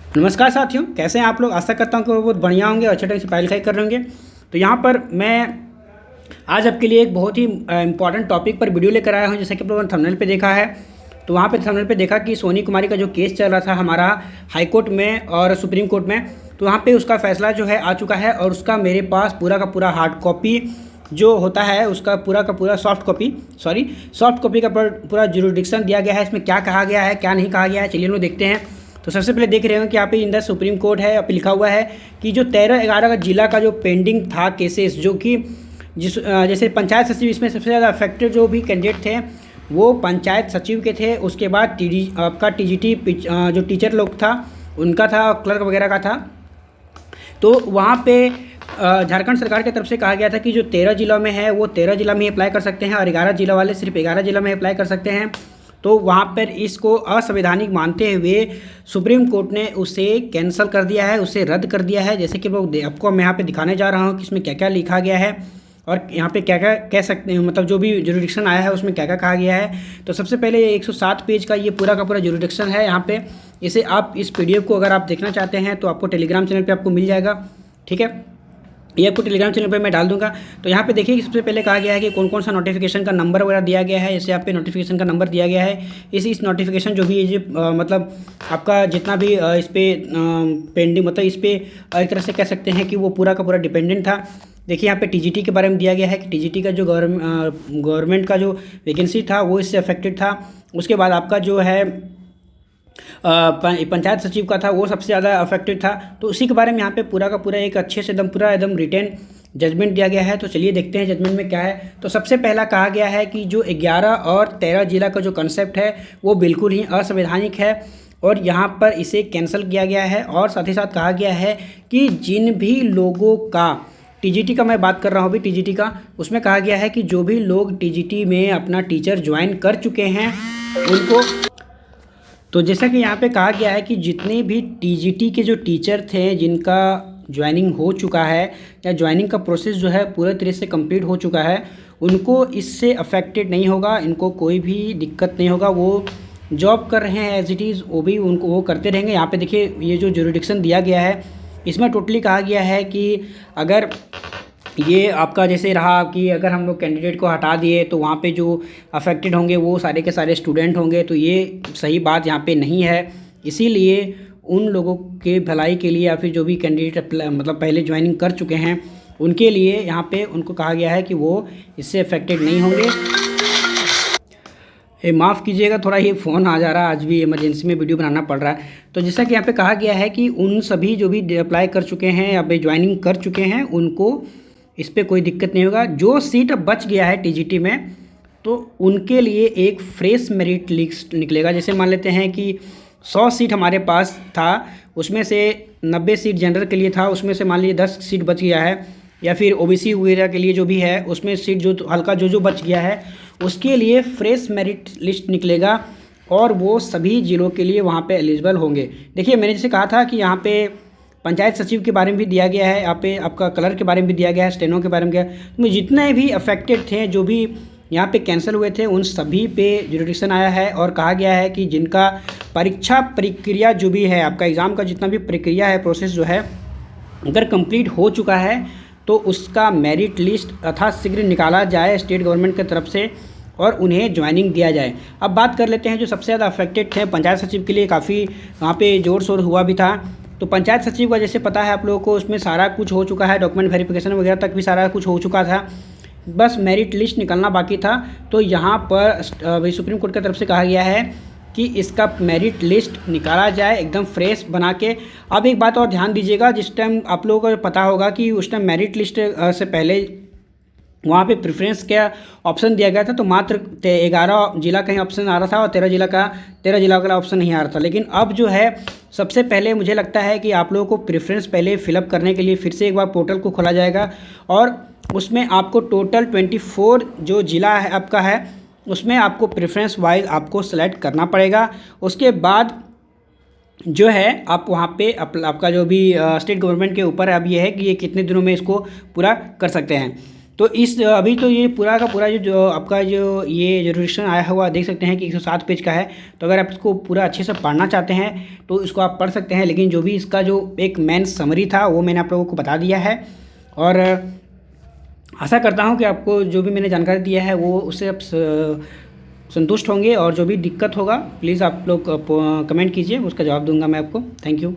नमस्कार साथियों, कैसे हैं आप लोग। आशा करता हूँ कि वो बहुत बढ़िया होंगे और अच्छे ढंग से पढ़ाई लिखाई कर रहे होंगे। तो यहाँ पर मैं आज आपके लिए एक बहुत ही इंपॉर्टेंट टॉपिक पर वीडियो लेकर आया हूँ। जैसे कि आप लोगों ने थंबनेल पे देखा है, तो वहाँ पे थंबनेल पे देखा कि सोनी कुमारी का जो केस चल रहा था हमारा हाई कोर्ट में और सुप्रीम कोर्ट में, तो वहाँ पे उसका फैसला जो है आ चुका है और उसका मेरे पास पूरा का पूरा हार्ड कॉपी जो होता है उसका पूरा का पूरा सॉफ्ट कॉपी का पूरा जुरिडिक्शन दिया गया है। इसमें क्या कहा गया है, क्या नहीं कहा गया है, चलिए लोग देखते हैं। तो सबसे पहले देख रहे हो कि यहाँ पे इन द सुप्रीम कोर्ट है, यहाँ पे लिखा हुआ है कि जो 13/11 का जिला का जो पेंडिंग था केसेस, जो कि जैसे पंचायत सचिव, इसमें सबसे ज़्यादा अफेक्टेड जो भी कैंडिडेट थे वो पंचायत सचिव के थे। उसके बाद आपका टीजीटी जो टीचर लोग था उनका था, क्लर्क वगैरह का था। तो वहाँ पे झारखंड सरकार की तरफ से कहा गया था कि जो 13 जिलों में है वो 13 जिला में अप्लाई कर सकते हैं और 11 जिला वाले सिर्फ 11 जिला में अप्लाई कर सकते हैं। तो वहाँ पर इसको असंवैधानिक मानते हुए सुप्रीम कोर्ट ने उसे कैंसिल कर दिया है, उसे रद्द कर दिया है। जैसे कि लोग आपको मैं यहाँ पे दिखाने जा रहा हूँ कि इसमें क्या क्या लिखा गया है और यहाँ पे क्या क्या कह सकते हैं, मतलब जो भी जुरिडिक्शन आया है उसमें क्या क्या कहा गया है। तो सबसे पहले 107 पेज का ये पूरा का पूरा जुरिडिक्शन है। यहाँ पे इसे आप इस PDF को अगर आप देखना चाहते हैं तो आपको टेलीग्राम चैनल पर आपको मिल जाएगा, ठीक है। ये आपको टेलीग्राम चैनल पे मैं डाल दूंगा। तो यहाँ पे देखिए कि सबसे पहले कहा गया है कि कौन कौन सा नोटिफिकेशन का नंबर वगैरह दिया गया है। जैसे यहाँ पे नोटिफिकेशन का नंबर दिया गया है। इस नोटिफिकेशन जो भी ये मतलब आपका जितना भी इस पर पेंडिंग, मतलब इस पर एक तरह से कह सकते हैं कि वो पूरा का पूरा डिपेंडेंट था। देखिए यहाँ पे टीजीटी के बारे में दिया गया है कि टीजीटी का जो गवर्नमेंट का जो वैकेंसी था वो इससे अफेक्टेड था। उसके बाद आपका जो है पंचायत सचिव का था वो सबसे ज़्यादा अफेक्टेड था। तो उसी के बारे में यहाँ पे पूरा का पूरा एक अच्छे से एकदम रिटेन जजमेंट दिया गया है। तो चलिए देखते हैं जजमेंट में क्या है। तो सबसे पहला कहा गया है कि जो 11 और 13 जिला का जो कंसेप्ट है वो बिल्कुल ही असंवैधानिक है और यहाँ पर इसे कैंसिल किया गया है। और साथ ही साथ कहा गया है कि जिन भी लोगों का टीजीटी का मैं बात कर रहा हूँ अभी टीजीटी का, उसमें कहा गया है कि जो भी लोग टीजीटी में अपना टीचर ज्वाइन कर चुके हैं उनको, तो जैसा कि यहाँ पे कहा गया है कि जितने भी टीजीटी के जो टीचर थे जिनका ज्वाइनिंग हो चुका है या ज्वाइनिंग का प्रोसेस जो है पूरे तरह से कंप्लीट हो चुका है, उनको इससे अफेक्टेड नहीं होगा, इनको कोई भी दिक्कत नहीं होगा। वो जॉब कर रहे हैं एज इट इज़, वो भी उनको वो करते रहेंगे। यहाँ पे देखिए ये जो जुरिडिक्शन दिया गया है इसमें टोटली कहा गया है कि अगर ये आपका जैसे रहा कि अगर हम लोग कैंडिडेट को हटा दिए तो वहाँ पे जो अफेक्टेड होंगे वो सारे के सारे स्टूडेंट होंगे, तो ये सही बात यहाँ पे नहीं है। इसीलिए उन लोगों के भलाई के लिए या फिर जो भी कैंडिडेट मतलब पहले ज्वाइनिंग कर चुके हैं उनके लिए यहाँ पे उनको कहा गया है कि वो इससे अफेक्टेड नहीं होंगे। माफ़ कीजिएगा, थोड़ा ये फ़ोन आ जा रहा है, आज भी इमरजेंसी में वीडियो बनाना पड़ रहा है। तो जैसा कि यहाँ पे कहा गया है कि उन सभी जो भी अप्लाई कर चुके हैं या फिर ज्वाइनिंग कर चुके हैं उनको इस पर कोई दिक्कत नहीं होगा। जो सीट अब बच गया है टीजीटी में तो उनके लिए एक फ्रेश मेरिट लिस्ट निकलेगा। जैसे मान लेते हैं कि 100 सीट हमारे पास था, उसमें से 90 सीट जनरल के लिए था, उसमें से मान लीजिए 10 सीट बच गया है, या फिर ओबीसी वगैरह के लिए जो भी है उसमें सीट जो हल्का जो बच गया है उसके लिए फ्रेश मेरिट लिस्ट निकलेगा और वो सभी जिलों के लिए वहाँ पे एलिजिबल होंगे। देखिए मैंने जैसे कहा था कि यहाँ पे पंचायत सचिव के बारे में भी दिया गया है, यहाँ पे आपका क्लर्क के बारे में भी दिया गया है, स्टेनो के बारे में दिया है। तो जितने भी अफेक्टेड थे, जो भी यहाँ पे कैंसिल हुए थे, उन सभी पे जुरिडिक्शन आया है और कहा गया है कि जिनका परीक्षा प्रक्रिया जो भी है, आपका एग्ज़ाम का जितना भी प्रक्रिया है, प्रोसेस जो है, अगर कंप्लीट हो चुका है तो उसका मेरिट लिस्ट यथाशीघ्र निकाला जाए स्टेट गवर्नमेंट की तरफ से और उन्हें ज्वाइनिंग दिया जाए। अब बात कर लेते हैं जो सबसे ज़्यादा अफेक्टेड थे। पंचायत सचिव के लिए काफ़ी वहाँ पे जोर शोर हुआ भी था। तो पंचायत सचिव का जैसे पता है आप लोगों को, उसमें सारा कुछ हो चुका है, डॉक्यूमेंट वेरिफिकेशन वगैरह तक भी सारा कुछ हो चुका था, बस मेरिट लिस्ट निकलना बाकी था। तो यहाँ पर सुप्रीम कोर्ट की तरफ से कहा गया है कि इसका मेरिट लिस्ट निकाला जाए एकदम फ्रेश बना के। अब एक बात और ध्यान दीजिएगा, जिस टाइम आप लोगों को पता होगा कि उस टाइम मेरिट लिस्ट से पहले वहाँ पे प्रेफरेंस का ऑप्शन दिया गया था, तो मात्र 11 जिला का ही ऑप्शन आ रहा था और 13 जिला का ऑप्शन नहीं आ रहा था। लेकिन अब जो है सबसे पहले मुझे लगता है कि आप लोगों को प्रेफरेंस पहले फिलअप करने के लिए फिर से एक बार पोर्टल को खोला जाएगा और उसमें आपको टोटल 24 जो ज़िला है आपका है उसमें आपको प्रेफरेंस वाइज आपको सेलेक्ट करना पड़ेगा। उसके बाद जो है आप वहाँ पे आपका जो भी स्टेट गवर्नमेंट के ऊपर अब ये है कि ये कितने दिनों में इसको पूरा कर सकते हैं। तो इस अभी तो ये पूरा का पूरा जो आपका जो ये रेजोल्यूशन आया हुआ देख सकते हैं कि 107 पेज का है। तो अगर आप इसको पूरा अच्छे से पढ़ना चाहते हैं तो इसको आप पढ़ सकते हैं, लेकिन जो भी इसका जो एक मेन समरी था वो मैंने आप लोगों को बता दिया है। और आशा करता हूँ कि आपको जो भी मैंने जानकारी दिया है वो उससे आप संतुष्ट होंगे, और जो भी दिक्कत होगा प्लीज़ आप लोग कमेंट कीजिए, उसका जवाब दूंगा मैं आपको। Thank you.